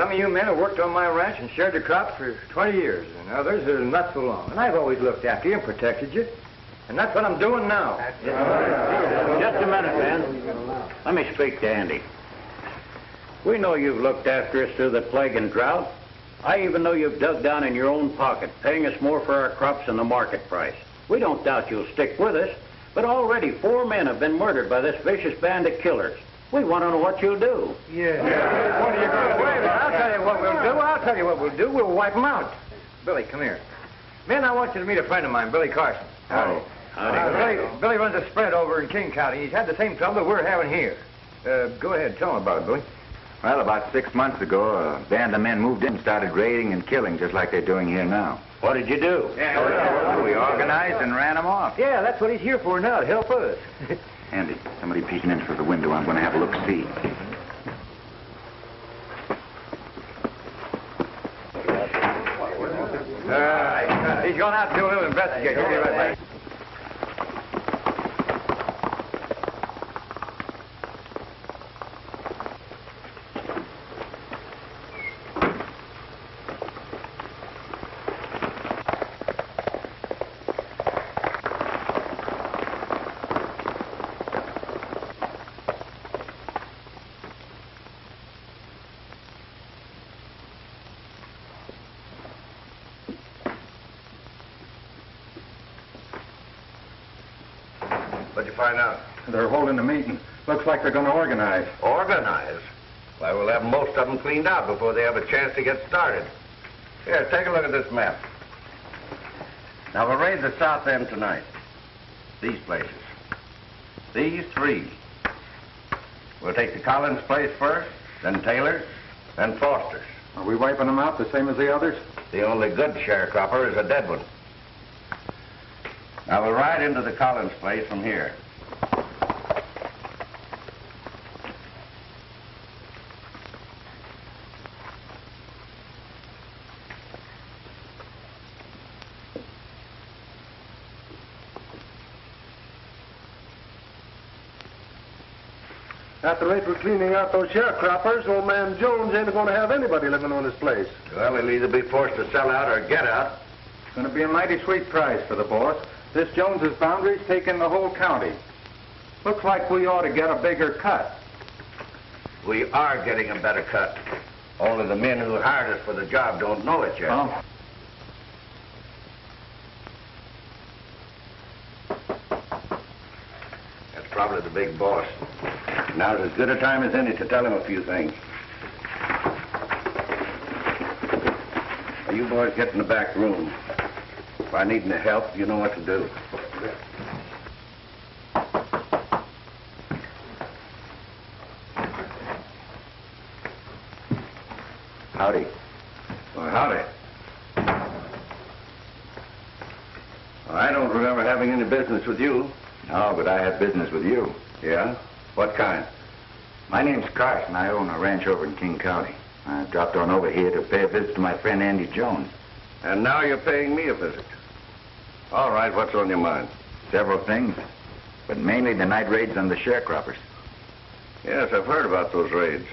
Some of you men have worked on my ranch and shared the crops for 20 years, and others are not so long. And I've always looked after you and protected you. And that's what I'm doing now. Just a minute, Ben. Let me speak to Andy. We know you've looked after us through the plague and drought. I even know you've dug down in your own pocket, paying us more for our crops than the market price. We don't doubt you'll stick with us, but already 4 men have been murdered by this vicious band of killers. We want to know what you'll do. Yeah. What are you going to do? Wait a minute. I'll tell you what we'll do. We'll wipe them out. Billy, come here. Men, I want you to meet a friend of mine, Billy Carson. Howdy. Billy runs a spread over in King County. He's had the same trouble that we're having here. Go ahead. Tell him about it, Billy. Well, about 6 months ago, a band of men moved in and started raiding and killing just like they're doing here now. What did you do? We organized and ran them off. Yeah, that's what he's here for now, to help us. Andy, somebody peeking in through the window. I'm going to have a look-see. He's gone out to do a little investigation. He'll be right back. What'd you find out? They're holding a meeting. Looks like they're going to organize. Organize? Why, we'll have most of them cleaned out before they have a chance to get started. Here, take a look at this map. Now, we'll raid the south end tonight. These places. These 3. We'll take the Collins place first, then Taylor's, then Foster's. Are we wiping them out the same as the others? The only good sharecropper is a dead one. Now, we'll ride into the Collins place from here. At the rate we're cleaning out those sharecroppers, old man Jones ain't going to have anybody living on his place. Well, he'll either be forced to sell out or get out. It's going to be a mighty sweet prize for the boss. This Jones's boundary's taking the whole county. Looks like we ought to get a bigger cut. We are getting a better cut. Only the men who hired us for the job don't know it yet. Oh. That's probably the big boss. Now's as good a time as any to tell him a few things. Now, you boys get in the back room. If I need any help, you know what to do. Howdy. Well, howdy. Well, I don't remember having any business with you. No, but I have business with you. Yeah? What kind? My name's Carson. I own a ranch over in King County. I dropped on over here to pay a visit to my friend Andy Jones. And now you're paying me a visit. All right, what's on your mind? Several things, but mainly the night raids on the sharecroppers. Yes, I've heard about those raids.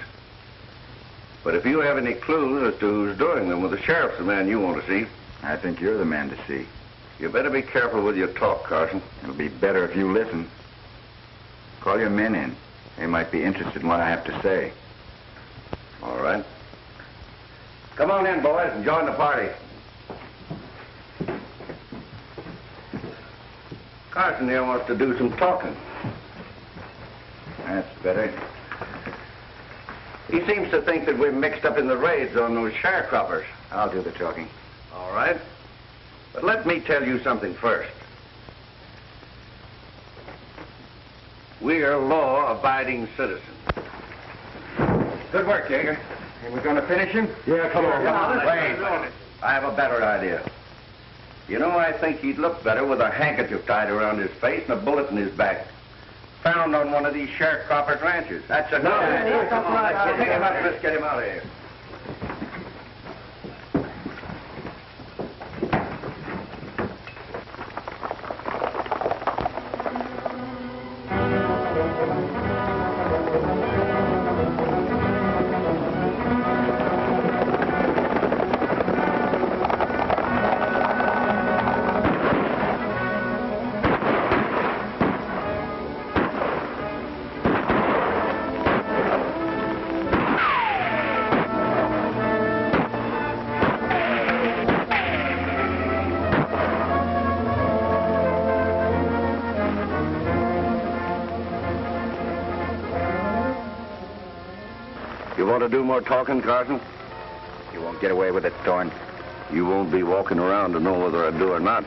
But if you have any clues as to who's doing them, well, the sheriff's the man you want to see. I think you're the man to see. You better be careful with your talk, Carson. It'll be better if you listen. Call your men in. They might be interested in what I have to say. All right. Come on in, boys, and join the party. Carson here wants to do some talking. That's better. He seems to think that we're mixed up in the raids on those sharecroppers. I'll do the talking. All right. But let me tell you something first. We're law-abiding citizens. Good work, Jaeger. Are we going to finish him? Yeah, come on. Wait. I have a better idea. You know, I think he'd look better with a handkerchief tied around his face and a bullet in his back. Found on one of these sharecroppers' ranches. That's a good idea. Come on, let's get him up. Let's get him out of here. You want to do more talking, Carson? You won't get away with it, Thorne. You won't be walking around to know whether I do or not.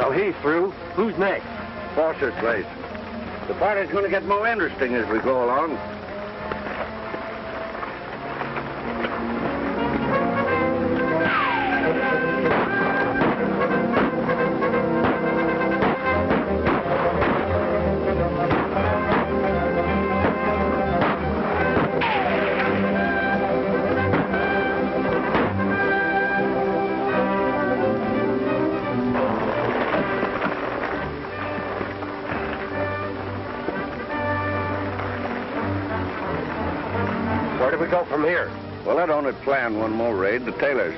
Oh, he's through. Who's next? Foster's place. The party's going to get more interesting as we go along. Where do we go from here? Well, I'd only planned one more raid, the Taylors.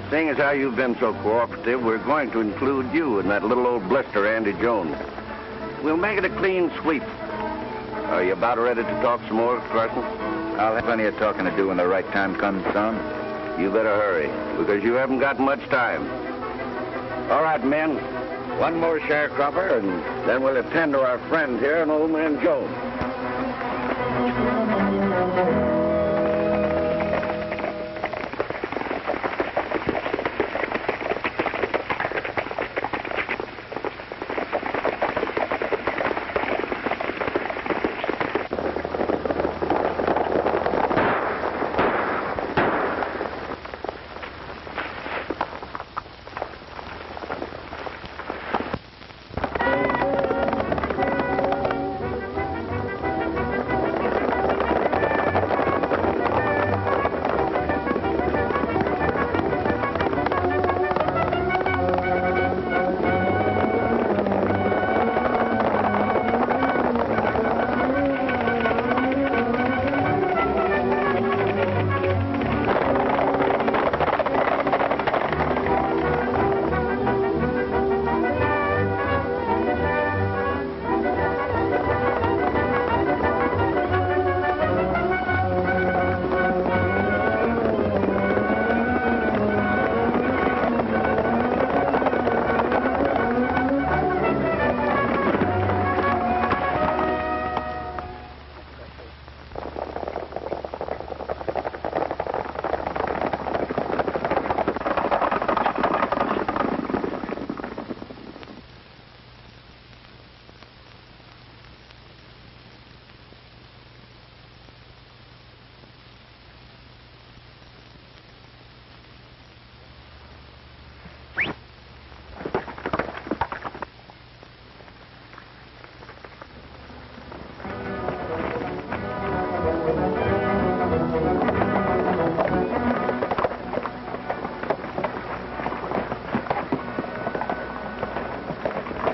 Seeing as how you've been so cooperative, we're going to include you in that little old blister, Andy Jones. We'll make it a clean sweep. Are you about ready to talk some more, Carson? I'll have plenty of talking to do when the right time comes, son. You better hurry, because you haven't got much time. All right, men. One more sharecropper, and then we'll attend to our friend here and old man Jones.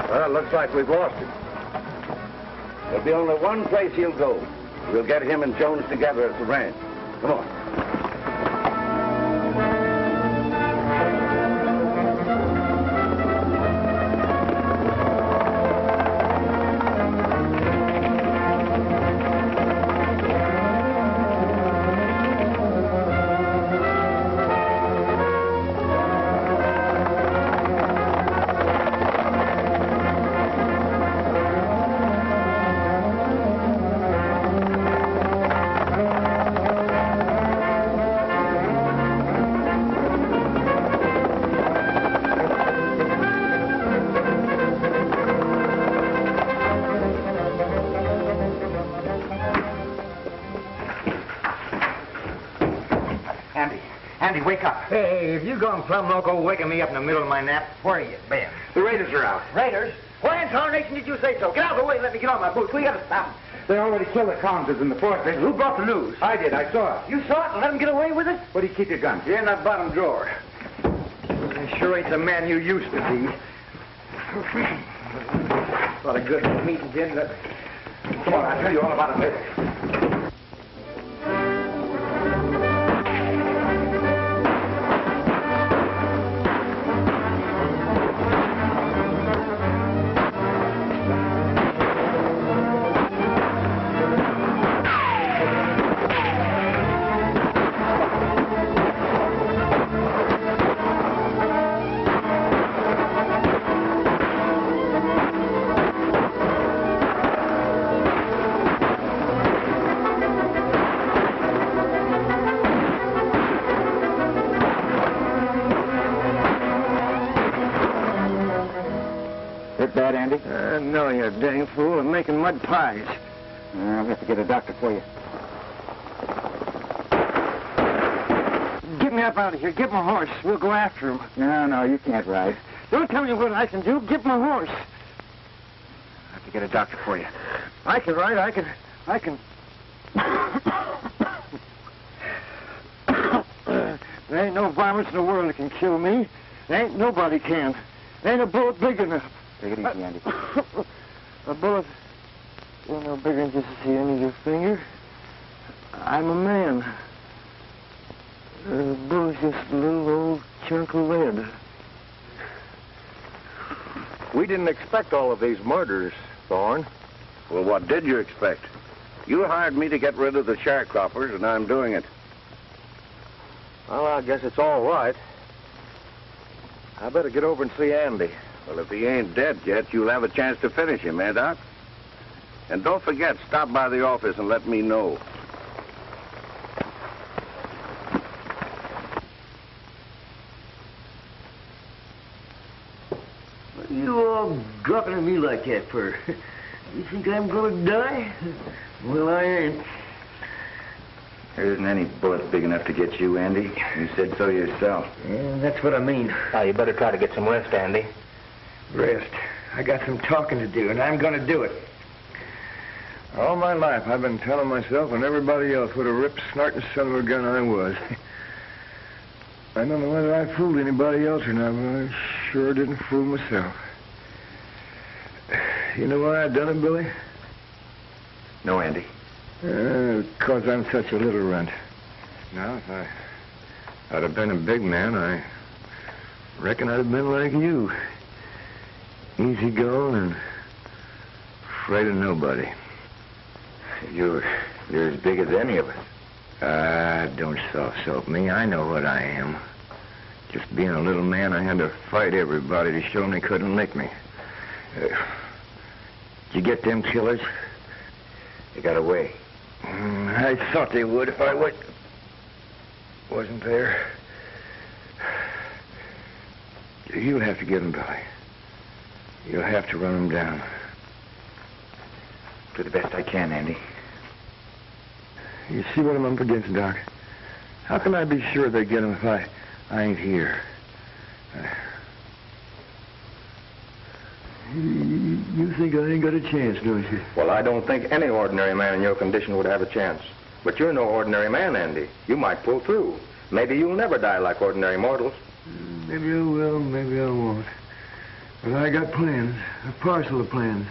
Well, looks like we've lost him. There'll be only one place he'll go. We'll get him and Jones together at the ranch. Come on. Andy, wake up. Hey, if you gone plumb loco waking me up in the middle of my nap, where you been? The raiders are out. Raiders? Why in tarnation did you say so? Get out of the way and let me get on my boots. We gotta stop them. They already killed the convicts in the forest. Who brought the news? I did. I saw it. You saw it and let them get away with it? Where do you keep your gun? Here in that bottom drawer. You sure ain't the man you used to be. A lot of good meat and gin. Come on, I'll tell you all about it later. hurt bad, Andy? No, you dang fool. I'm making mud pies. I'll have to get a doctor for you. Get me up out of here. Get my horse. We'll go after him. No, you can't ride. Don't tell me what I can do. Get my horse. I'll have to get a doctor for you. I can ride. I can. There ain't no violence in the world that can kill me. There ain't nobody can. There ain't a bullet big enough. Take it easy, Andy. A bullet ain't no bigger than just the end of your finger. I'm a man. A bullet's just a little old chunk of lead. We didn't expect all of these murders, Thorne. Well, what did you expect? You hired me to get rid of the sharecroppers, and I'm doing it. Well, I guess it's all right. I better get over and see Andy. Well, if he ain't dead yet, you'll have a chance to finish him, eh, Doc? And don't forget, stop by the office and let me know. What are you all dropping at me like that for? You think I'm going to die? Well, I ain't. There isn't any bullet big enough to get you, Andy. You said so yourself. Yeah, that's what I mean. Now, you better try to get some rest, Andy. Rest. I got some talking to do, and I'm going to do it. All my life, I've been telling myself and everybody else what a rip-snorting son of a gun I was. I don't know whether I fooled anybody else or not, but I sure didn't fool myself. You know why I done it, Billy? No, Andy. Because I'm such a little runt. Now, if I'd have been a big man, I reckon I'd have been like you. Easy going and afraid of nobody. You're as big as any of us. Don't soft-soap me. I know what I am. Just being a little man, I had to fight everybody to show them they couldn't lick me. Did you get them killers? They got away. I thought they would if I wasn't there. You'll have to get them, Billy. You'll have to run them down. Do the best I can, Andy. You see what I'm up against, Doc? How can I be sure they get them if I ain't here? You think I ain't got a chance, don't you? Well, I don't think any ordinary man in your condition would have a chance. But you're no ordinary man, Andy. You might pull through. Maybe you'll never die like ordinary mortals. Maybe I will, maybe I won't. But I got plans, a parcel of plans.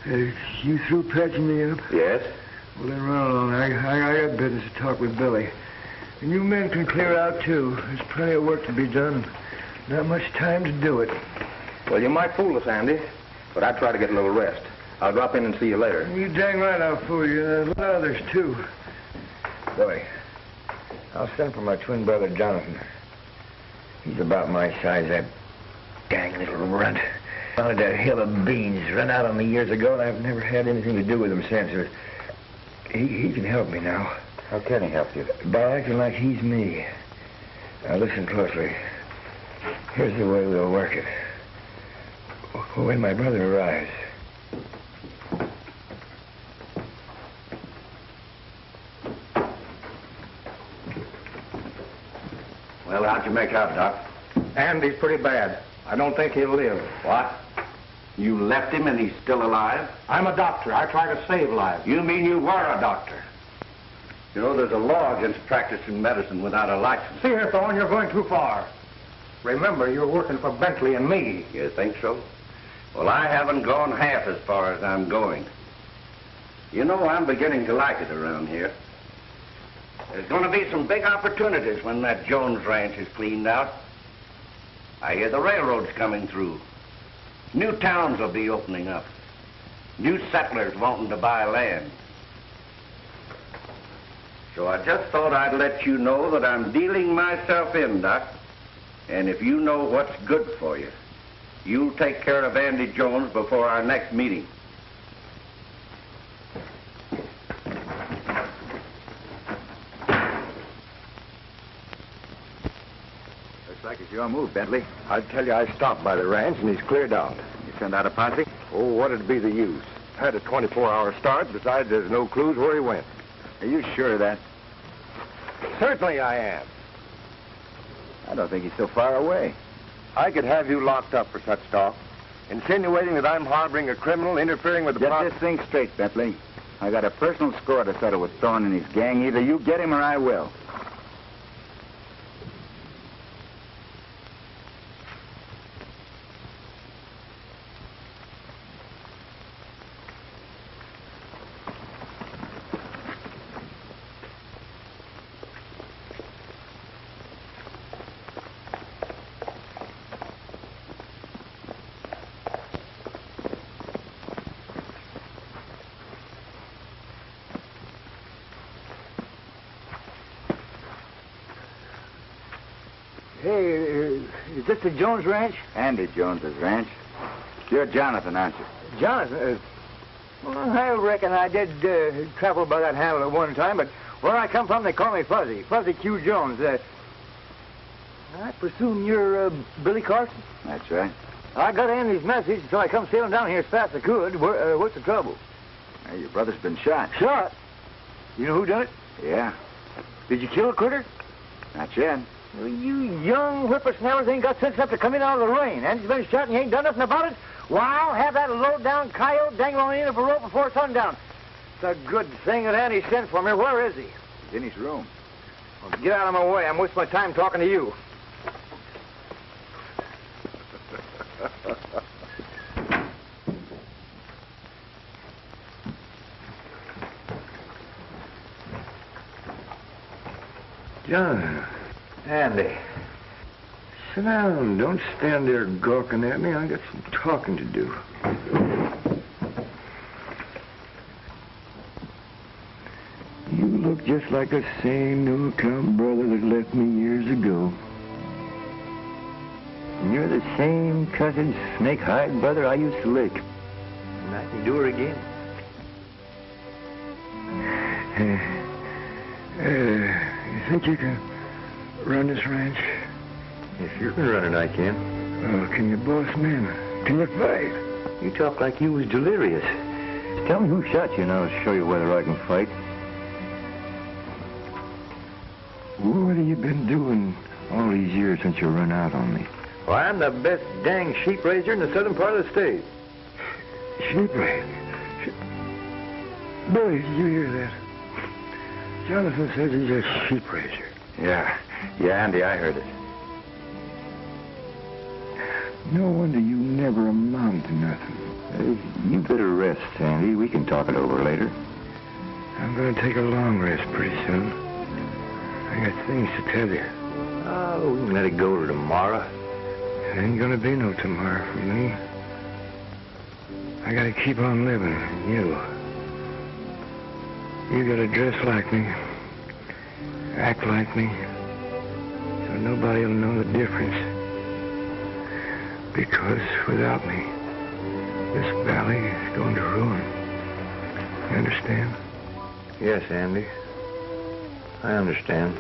You through patching me up? Yes? Well, then run along. I got business to talk with Billy. And you men can clear out, too. There's plenty of work to be done. Not much time to do it. Well, you might fool us, Andy. But I'd try to get a little rest. I'll drop in and see you later. You dang right I'll fool you. There's a lot of others, too. Billy, I'll send for my twin brother, Jonathan. He's about my size, that dang little runt. Found that hill of beans run out on me years ago, and I've never had anything to do with him since. He can help me now. How can he help you? By acting like he's me. Now, listen closely. Here's the way we'll work it. When my brother arrives... Well, how'd you make out, Doc? Andy's pretty bad. I don't think he'll live. What? You left him and he's still alive? I'm a doctor. I try to save lives. You mean you were a doctor? You know, there's a law against practicing medicine without a license. See here, Thorne, you're going too far. Remember, you're working for Bentley and me. You think so? Well, I haven't gone half as far as I'm going. You know, I'm beginning to like it around here. There's going to be some big opportunities when that Jones ranch is cleaned out. I hear the railroad's coming through. New towns will be opening up. New settlers wanting to buy land. So I just thought I'd let you know that I'm dealing myself in, Doc. And if you know what's good for you, you'll take care of Andy Jones before our next meeting. Looks like it's your move, Bentley. I tell you, I stopped by the ranch and he's cleared out. You send out a posse. Oh, what'd be the use? Had a 24-hour start. Besides, there's no clues where he went. Are you sure of that? Certainly I am. I don't think he's so far away. I could have you locked up for such talk. Insinuating that I'm harboring a criminal, interfering with the Get this thing straight, Bentley. I got a personal score to settle with Thorne and his gang. Either you get him or I will. Hey, is this the Jones Ranch? Andy Jones's ranch. You're Jonathan, aren't you? Jonathan? Well, I reckon I did travel by that handle at one time, but where I come from, they call me Fuzzy. Fuzzy Q. Jones. I presume you're Billy Carson? That's right. I got Andy's message, so I come sailing down here as fast as I could. What's the trouble? Hey, your brother's been shot. Shot? You know who done it? Yeah. Did you kill a critter? Not yet. Well, you young whippersnappers ain't got sense enough to come in out of the rain. Andy's been shot and you ain't done nothing about it? Well, I'll have that low-down coyote dangling on the end of a rope before sundown. It's a good thing that Andy sent for me. Where is he? He's in his room. Well, get out of my way. I'm wasting my time talking to you. John. Andy. Sit down. Don't stand there gawking at me. I got some talking to do. You look just like the same no-account brother that left me years ago. And you're the same cussed snake-hide brother I used to lick. And I can do her again. You think you can run this ranch? If you can run it, I can. Oh, can you boss men? Can you fight? You talk like you was delirious. Just tell me who shot you, and I'll show you whether I can fight. What have you been doing all these years since you run out on me? Well, I'm the best dang sheep raiser in the southern part of the state. Sheep raise? Billy, did you hear that? Jonathan says he's a sheep raiser. Yeah, Andy, I heard it. No wonder you never amount to nothing. You better rest, Andy. We can talk it over later. I'm going to take a long rest pretty soon. I got things to tell you. Oh, we can let it go to tomorrow. It ain't going to be no tomorrow for me. I got to keep on living, and you got to dress like me, act like me, so nobody will know the difference. Because without me, this valley is going to ruin. You understand? Yes, Andy. I understand.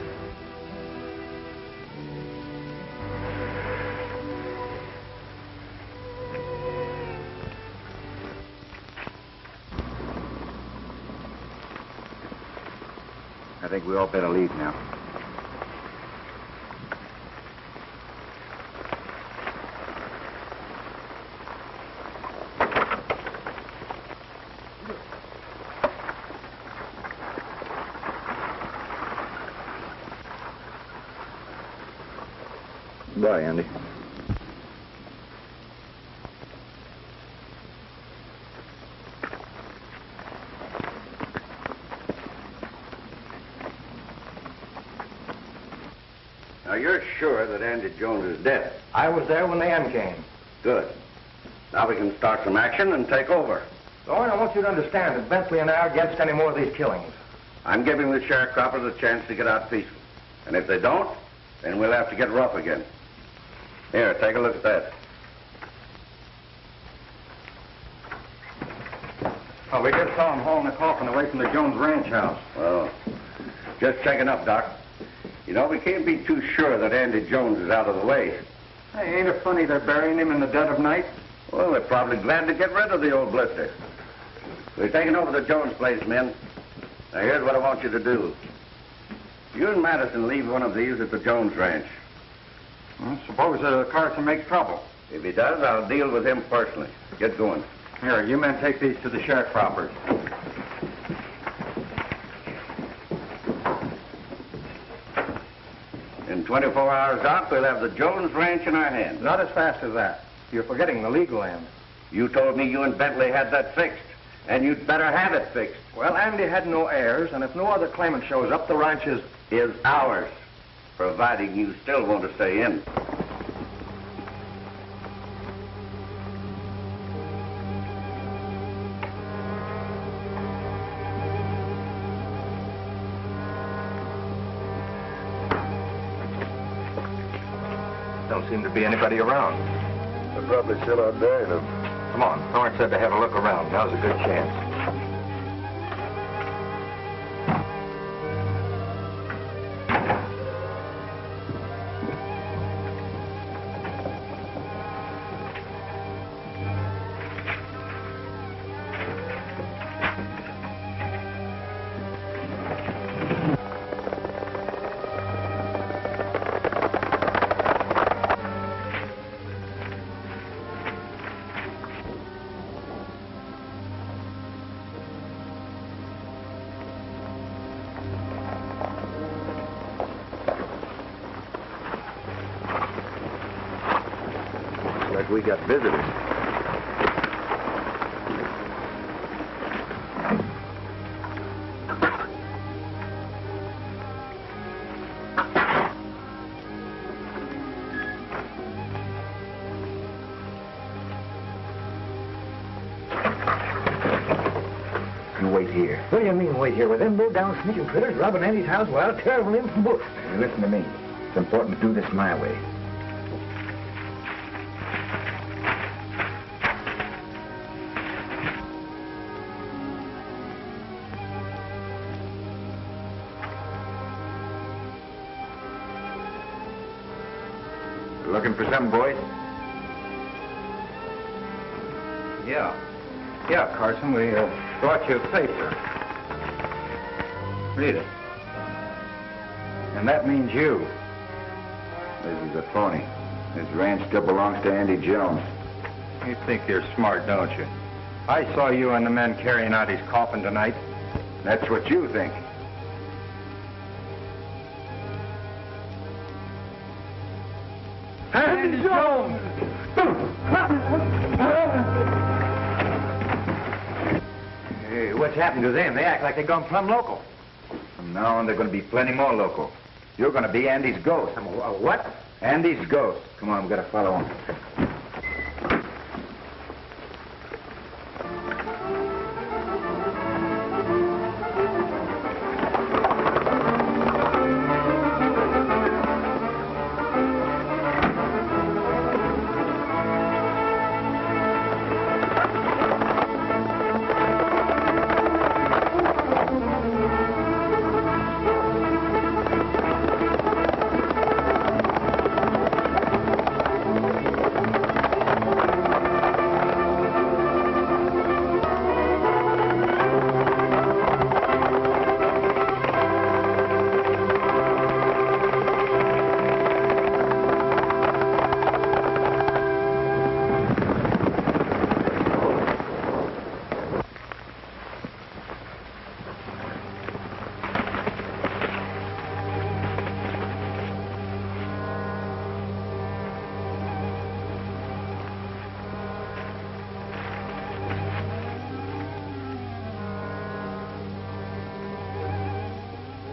I think we all better leave now. Bye, Andy. Now, you're sure that Andy Jones is dead? I was there when the end came. Good. Now we can start some action and take over. Thorne, I want you to understand that Bentley and I are against any more of these killings. I'm giving the sharecroppers a chance to get out peaceful. And if they don't, then we'll have to get rough again. Here, take a look at that. Oh, we just saw him hauling the coffin away from the Jones ranch house. Well, just checking up, Doc. You know, we can't be too sure that Andy Jones is out of the way. Hey, ain't it funny they're burying him in the dead of night? Well, they're probably glad to get rid of the old blister. We're taking over the Jones place, men. Now, here's what I want you to do. You and Madison leave one of these at the Jones ranch. Well, suppose Carson makes trouble. If he does, I'll deal with him personally. Get going. Here, you men take these to the sharecroppers. In 24 hours out, we'll have the Jones ranch in our hands. Not as fast as that. You're forgetting the legal end. You told me you and Bentley had that fixed, and you'd better have it fixed. Well, Andy had no heirs, and if no other claimant shows up, the ranch is Ours, providing you still want to stay in. Don't seem to be anybody around. They're probably still out there, you know. Come on, Thorne said to have a look around. Now's a good chance. Like we got visitors. You wait here. What do you mean, wait here? With them low-down sneaking critters robbing Andy's house, well, I'll tear him from bush. Now, listen to me. It's important to do this my way. Looking for something, boys? Yeah. Yeah, Carson, we brought you a paper. Read it. And that means you. This is a phony. This ranch still belongs to Andy Jones. You think you're smart, don't you? I saw you and the men carrying out his coffin tonight. That's what you think. Andy Jones! Hey, what's happened to them? They act like they've gone plumb local. From now on, they're going to be plenty more local. You're going to be Andy's ghost. What? Andy's ghost. Come on, we've got to follow him.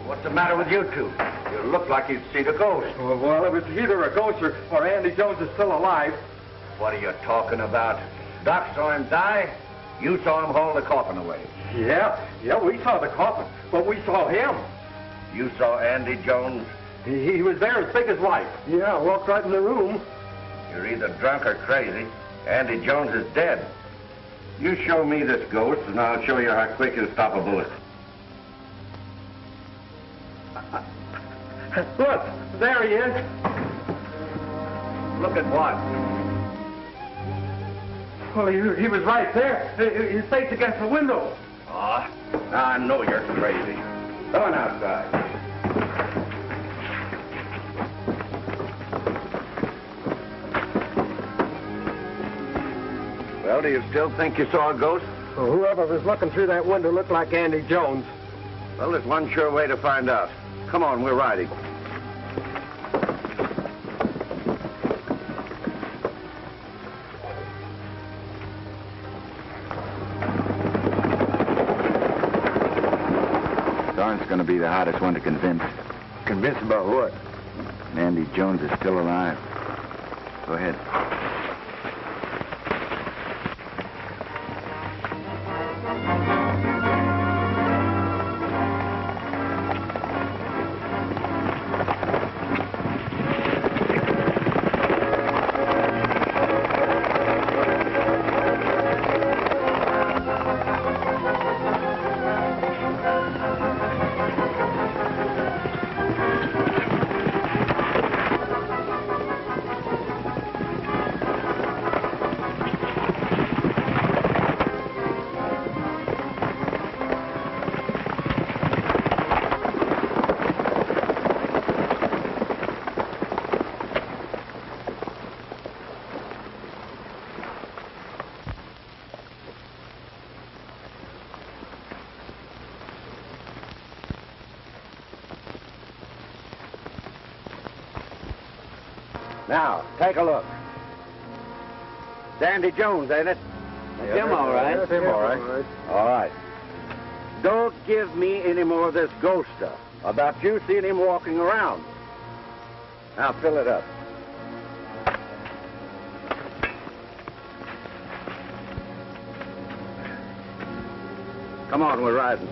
What's the matter with you two? You look like you'd seen a ghost. Well, it was either a ghost or Andy Jones is still alive. What are you talking about? Doc saw him die. You saw him haul the coffin away. Yeah, we saw the coffin, but we saw him. You saw Andy Jones? He was there as big as life. Yeah, I walked right in the room. You're either drunk or crazy. Andy Jones is dead. You show me this ghost, and I'll show you how quick he'll stop a bullet. Look, there he is. Look at what? Well, he was right there. His face against the window. Oh, I know you're crazy. Come on outside. Well, do you still think you saw a ghost? Well, whoever was looking through that window looked like Andy Jones. Well, there's one sure way to find out. Come on, we're riding. Thorne's going to be the hardest one to convince. Convinced about what? Andy Jones is still alive. Go ahead. Now, take a look. It's Andy Jones, ain't it? That's him, all right. That's him, all right. All right. Don't give me any more of this ghost stuff about you seeing him walking around. Now, fill it up. Come on, we're riding.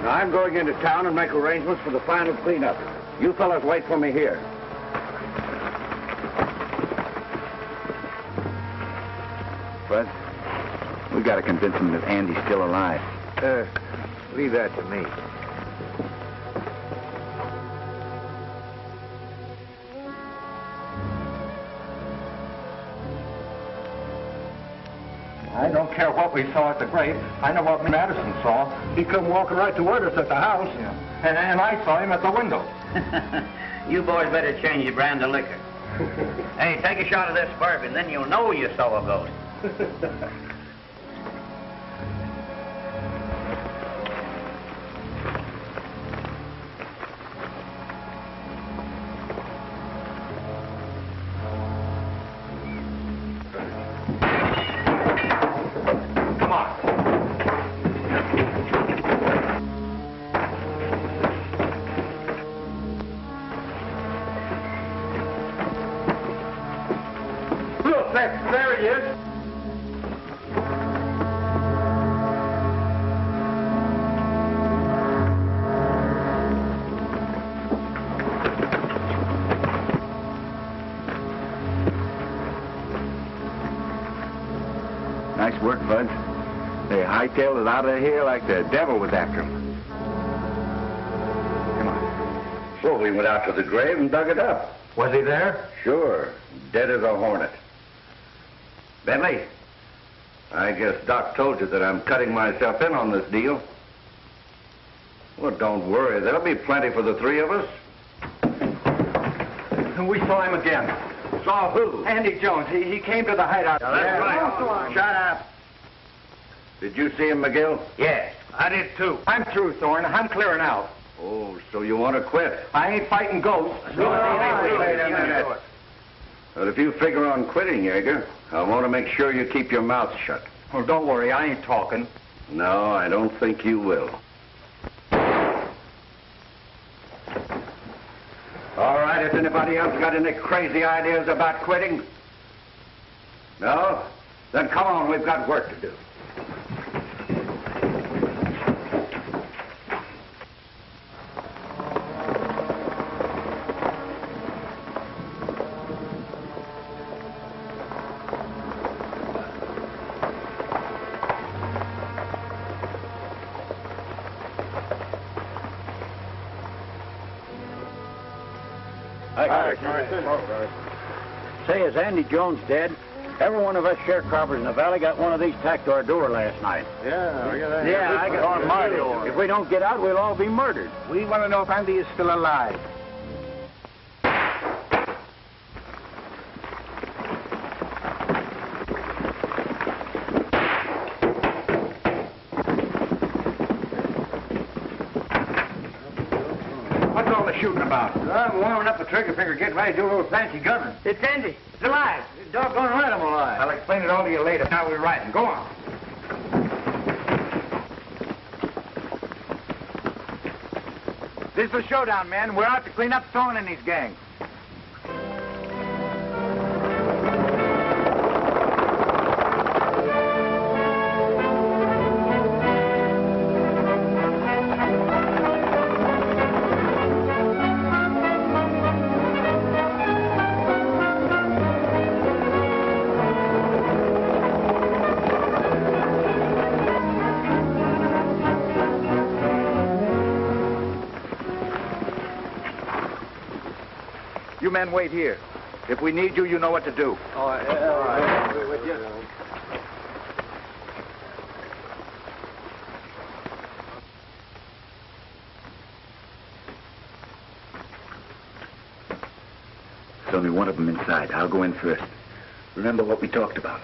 I'm going into town and make arrangements for the final cleanup. You fellas wait for me here. Bud, we got to convince him that Andy's still alive. Leave that to me. I don't care what we saw at the grave. I know what Madison saw. He come walking right toward us at the house. Yeah. And I saw him at the window. You boys better change your brand of liquor. Hey, take a shot of this bourbon, then you'll know you saw a ghost. There he is. Nice work, Bud. They hightailed it out of here like the devil was after him. Come on. So we went out to the grave and dug it up. Was he there? Sure. Dead as a hornet. Bentley, I guess Doc told you that I'm cutting myself in on this deal. Well, don't worry. There'll be plenty for the three of us. And we saw him again. Saw who? Andy Jones. He came to the hideout. That's right. Shut up. Did you see him, McGill? Yes, I did too. I'm through, Thorne. I'm clearing out. Oh, so you want to quit? I ain't fighting ghosts. Wait a minute. But if you figure on quitting, Yeager, I want to make sure you keep your mouth shut. Well, don't worry. I ain't talking. No, I don't think you will. All right, has anybody else got any crazy ideas about quitting? No? Then come on, we've got work to do. Say, is Andy Jones dead? Every one of us sharecroppers in the valley got one of these tacked to our door last night. Yeah, I got on my door. If we don't get out, we'll all be murdered. We want to know if Andy is still alive. What's all the shooting about? I'm warming up the trigger finger, getting ready to do a little fancy gunning. It's Andy. He's alive. He's doggone right I'm alive. I'll explain it all to you later. Now we're riding. Go on. This is the showdown, men. We're out to clean up Thorne and his gang. You men wait here. If we need you, you know what to do. All right. There's only one of them inside. I'll go in first. Remember what we talked about.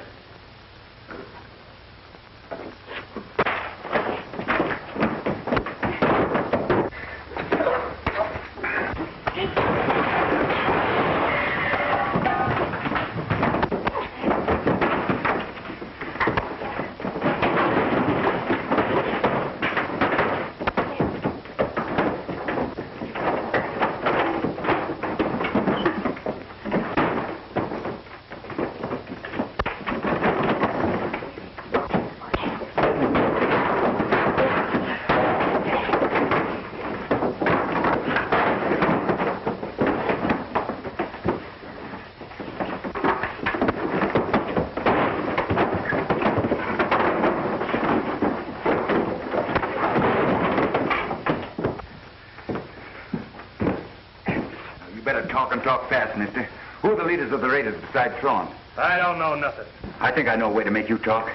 Talk fast, mister. Who are the leaders of the raiders besides Thorne? I don't know nothing. I think I know a way to make you talk.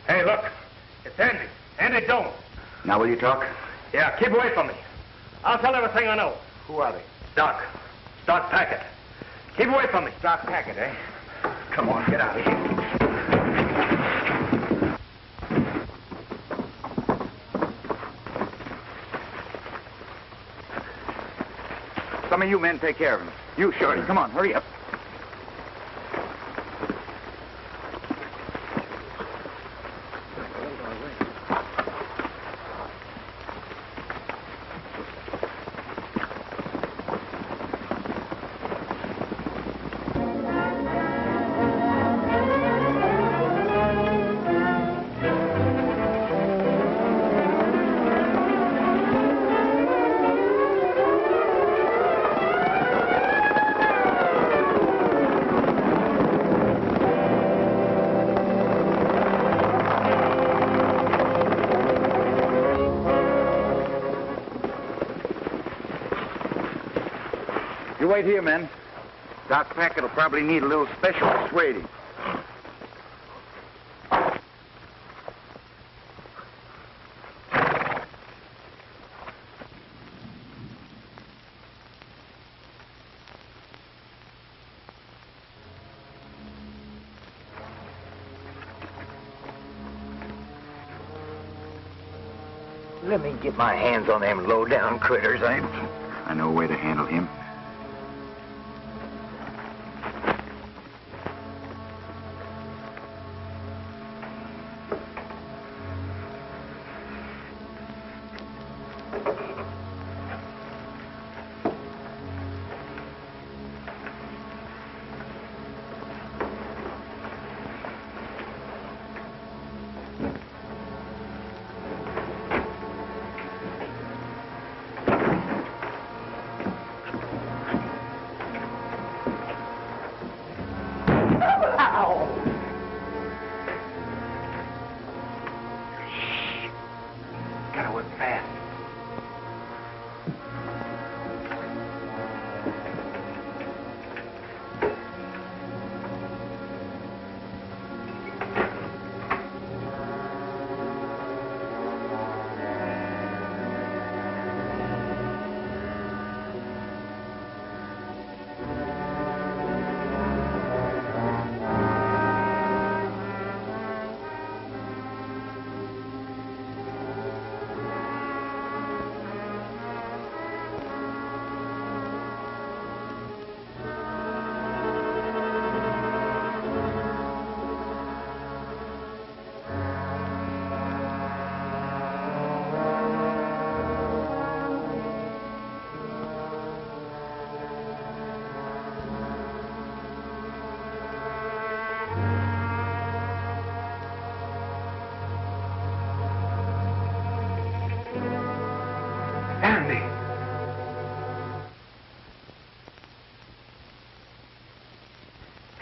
Hey, look. It's Andy. Andy Jones. Now will you talk? Yeah, keep away from me. I'll tell everything I know. Who are they? Doc. Doc Packett. Keep away from me. Doc Packett, eh? Come on, get out of here. Some of you men take care of him. You, Shorty, come on, hurry up. You wait here, men. Doc Packett will probably need a little special persuading. Let me get my hands on them low-down critters, I know a way to handle him.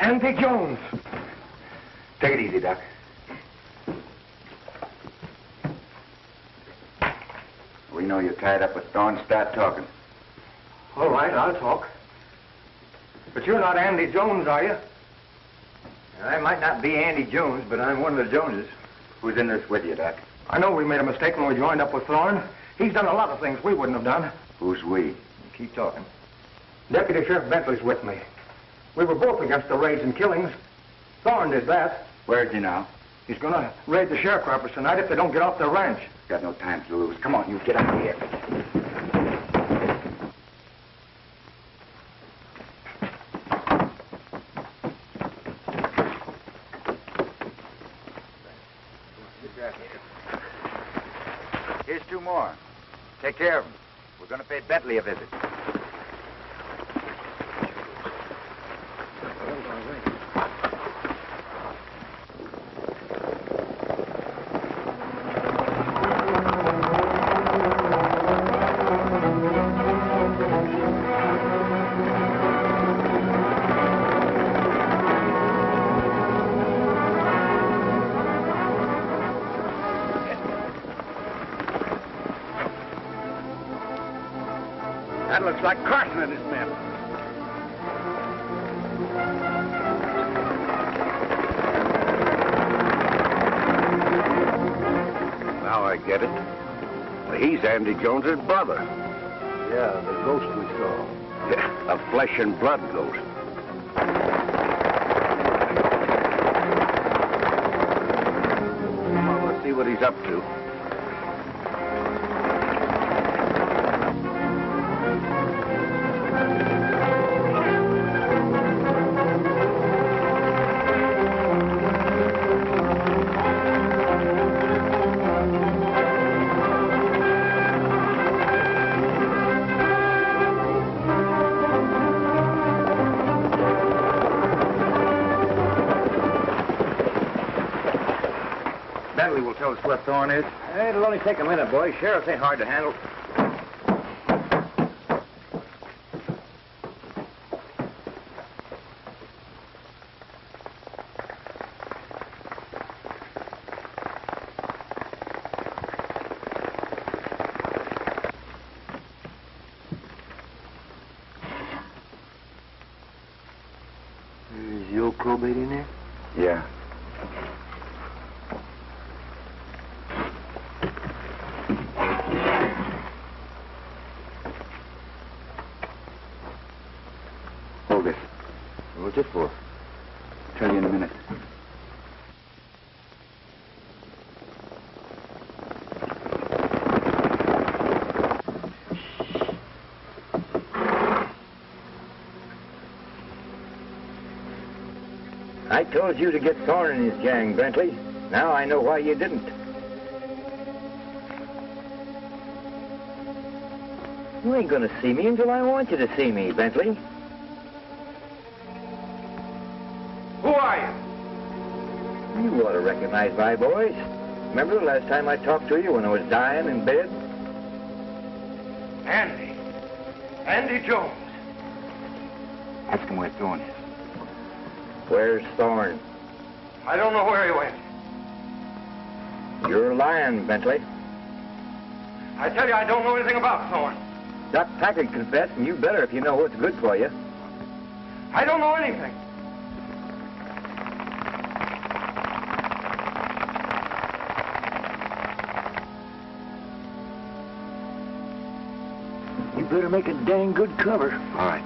Andy Jones. Take it easy, Doc. We know you're tied up with Thorne. Start talking. All right, I'll talk. But you're not Andy Jones, are you? I might not be Andy Jones, but I'm one of the Joneses. Who's in this with you, Doc? I know we made a mistake when we joined up with Thorne. He's done a lot of things we wouldn't have done. Who's we? Keep talking. Deputy Sheriff Bentley's with me. We were both against the raids and killings. Thorne did that. Where's he now? He's going to raid the sharecroppers tonight if they don't get off their ranch. Got no time to lose. Come on, you get out of here. Here's 2 more. Take care of them. We're going to pay Bentley a visit. That looks like Carson and his men. Now I get it. He's Andy Jones's brother. Yeah, the ghost we saw. Yeah, a flesh and blood ghost. Come on, let's see what he's up to. Bentley will tell us where Thorne is. It'll only take a minute, boys. Sheriffs ain't hard to handle. Is the old crowbait in there? Yeah. Hold this. What's it for? I'll tell you in a minute. I told you to get Thorne and his gang, Bentley. Now I know why you didn't. You ain't gonna see me until I want you to see me, Bentley. Who are you? You ought to recognize my voice. Remember the last time I talked to you when I was dying in bed? Andy. Andy Jones. Ask him where Thorne is. Where's Thorne? I don't know where he went. You're lying, Bentley. I tell you, I don't know anything about Thorne. Doc Packard confessed, and you better if you know what's good for you. I don't know anything. You better make a dang good cover. All right.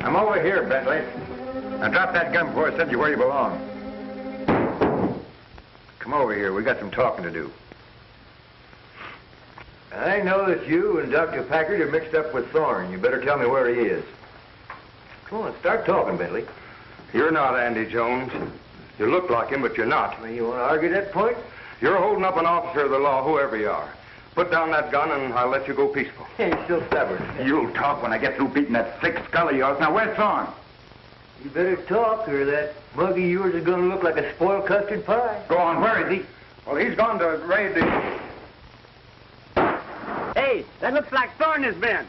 I'm over here, Bentley. Now drop that gun before I send you where you belong. Come over here. We got some talking to do. I know that you and Dr. Packard are mixed up with Thorne. You better tell me where he is. Come on, start talking, Bentley. You're not Andy Jones. You look like him, but you're not. Well, you want to argue that point? You're holding up an officer of the law, whoever you are. Put down that gun and I'll let you go peaceful. He's still stubborn. You'll talk when I get through beating that thick skull of yours. Now, where's Thorne? You better talk, or that mug of yours is going to look like a spoiled custard pie. Go on, where is he? Well, he's gone to raid the... Hey, that looks like Thorne has been.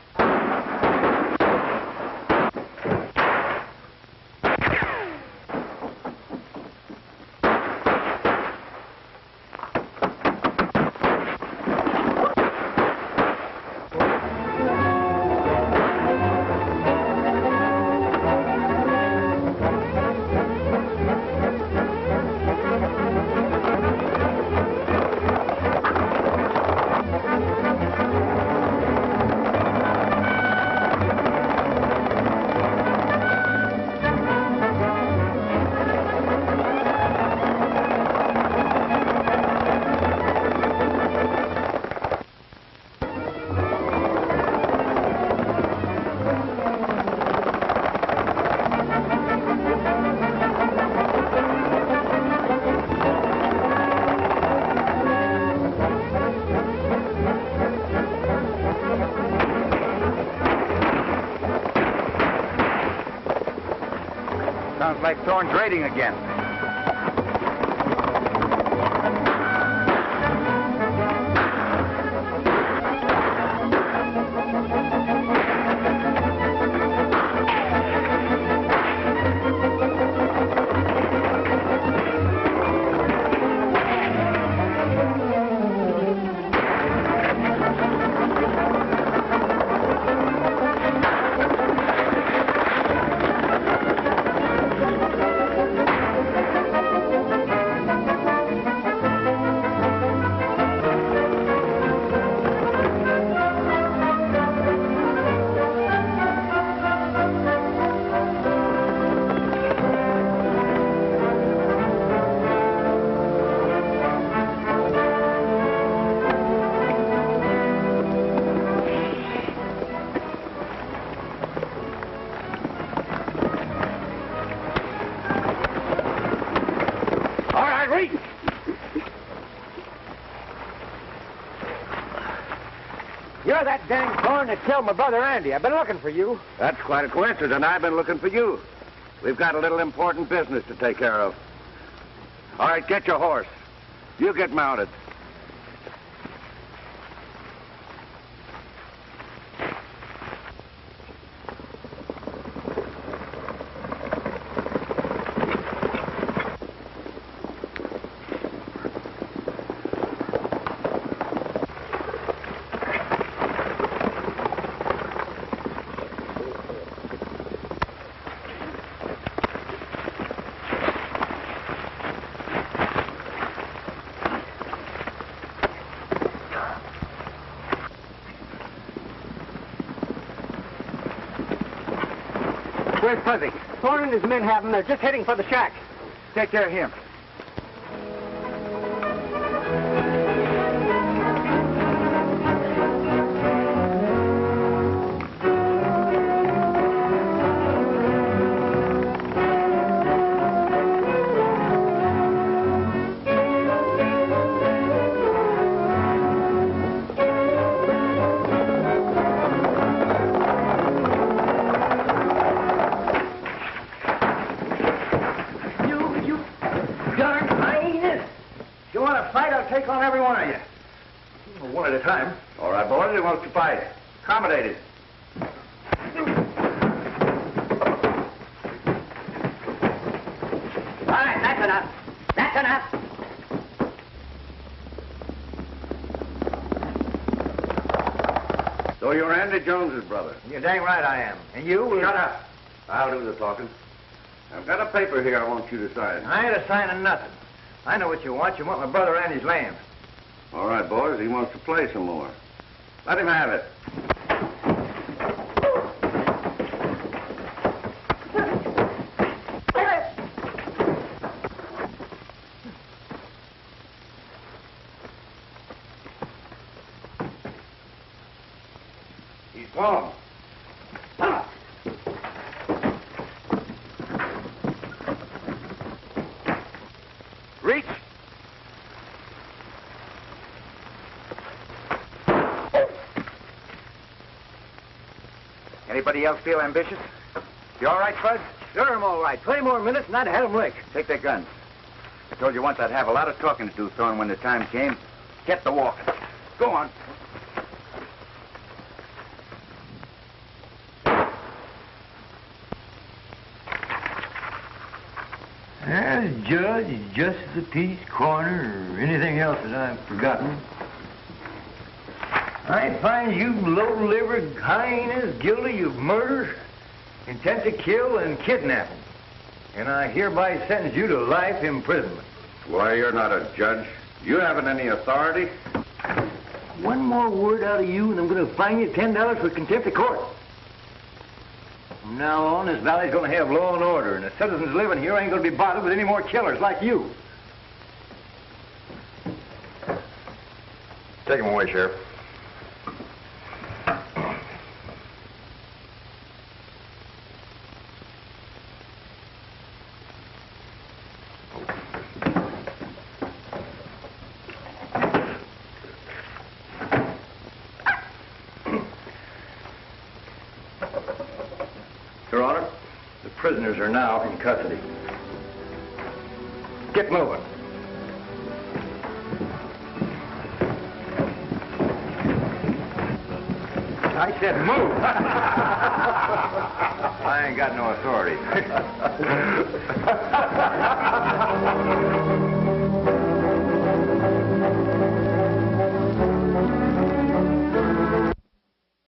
Sounds like Thorne's raiding again. You're that dang Thorne that killed my brother Andy. I've been looking for you. That's quite a coincidence, and I've been looking for you. We've got a little important business to take care of. All right, get your horse. You get mounted. Where's Fuzzy? Thorne and his men have him. They're just heading for the shack. Take care of him. Take on every one of you. One at a time. All right, boys, who wants to fight? Accommodated. All right, that's enough. That's enough. So you're Andy Jones's brother? You're dang right I am. And you? Shut up. I'll do the talking. I've got a paper here I want you to sign. I ain't a-signing nothing. I know what you want. You want my brother Andy's land. All right, boys, he wants to play some more. Let him have it. He's gone. Reach. Anybody else feel ambitious? You all right, Spud? Sure, I'm all right. 20 more minutes and I'd have him licked. Take their guns. I told you once I'd have a lot of talking to do, Thorne, when the time came. Get the walking. Go on. Well, Judge, justice of the peace, coroner, or anything else that I've forgotten. I find you low-livered hyenas guilty of murder, intent to kill, and kidnapping. And I hereby sentence you to life imprisonment. Why, you're not a judge. You haven't any authority. One more word out of you, and I'm going to fine you $10 for contempt of court. From now on, this valley's going to have law and order, and the citizens living here ain't going to be bothered with any more killers like you. Take him away, Sheriff. Your Honor, the prisoners are now in custody. Get moving. I said move. I ain't got no authority.